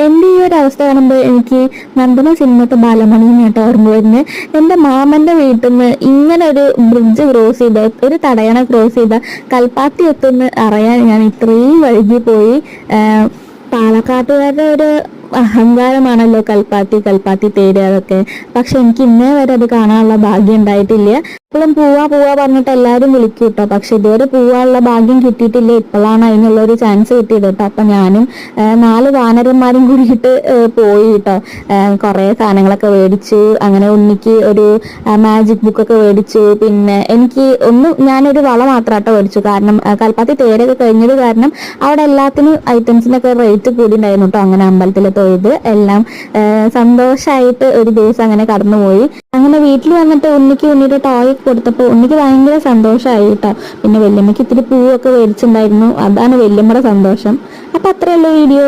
എൻ്റെ ഈ ഒരു അവസ്ഥ കാണുമ്പോൾ എനിക്ക് നന്ദന സിനിമത്തെ ബാലമണിനെയായിട്ട് ഓർമ്മ വരുന്നത്. എൻ്റെ മാമൻ്റെ വീട്ടിൽ നിന്ന് ഇങ്ങനെ ഒരു ബ്രിഡ്ജ് ക്രോസ് ചെയ്ത് ഒരു തടയണ ക്രോസ് ചെയ്ത കൽപ്പാത്തി എത്തുമെന്ന് അറിയാൻ ഞാൻ ഇത്രയും വൈകി പോയി. പാലക്കാട്ടുകാരുടെ ഒരു അഹങ്കാരമാണല്ലോ കൽപ്പാത്തി തേര് അതൊക്കെ. പക്ഷെ എനിക്ക് ഇന്നേ വരെ അത് കാണാനുള്ള ഭാഗ്യം ഉണ്ടായിട്ടില്ല. ഇപ്പോഴും പോവാ പറഞ്ഞിട്ട് എല്ലാവരും വിളിക്കും കേട്ടോ, പക്ഷെ ഇതുവരെ പോവാനുള്ള ഭാഗ്യം കിട്ടിയിട്ടില്ല. ഇപ്പോഴാണ് അതിനുള്ള ഒരു ചാൻസ് കിട്ടിയത് കേട്ടോ. അപ്പൊ ഞാനും 4 വാനരന്മാരും കൂടിയിട്ട് പോയി കേട്ടോ. കുറെ സാധനങ്ങളൊക്കെ മേടിച്ചു. അങ്ങനെ ഉണ്ണിക്ക് ഒരു മാജിക് ബുക്കൊക്കെ മേടിച്ചു. പിന്നെ ഞാനൊരു വള മാത്രമാട്ടോ മേടിച്ചു. കാരണം കൽപ്പാത്തി തേരൊക്കെ കഴിഞ്ഞത് കാരണം അവിടെ എല്ലാത്തിനും ഐറ്റംസിനൊക്കെ റേറ്റ് കൂടി ഉണ്ടായിരുന്നു കേട്ടോ. അങ്ങനെ അമ്പലത്തിൽ തൊഴുത് എല്ലാം സന്തോഷമായിട്ട് ഒരു ദിവസം അങ്ങനെ കടന്നുപോയി. അങ്ങനെ വീട്ടിൽ വന്നിട്ട് ഉണ്ണിയുടെ ടോയ് കൊടുത്തപ്പോൾ ഉണ്ണിക്ക് ഭയങ്കര സന്തോഷമായി കേട്ടോ. പിന്നെ വല്യമ്മയ്ക്ക് ഇത്തിരി പൂവൊക്കെ മേടിച്ചിട്ടുണ്ടായിരുന്നു. അതാണ് വല്യമ്മയുടെ സന്തോഷം. അപ്പൊ അത്രയല്ലേ വീഡിയോ.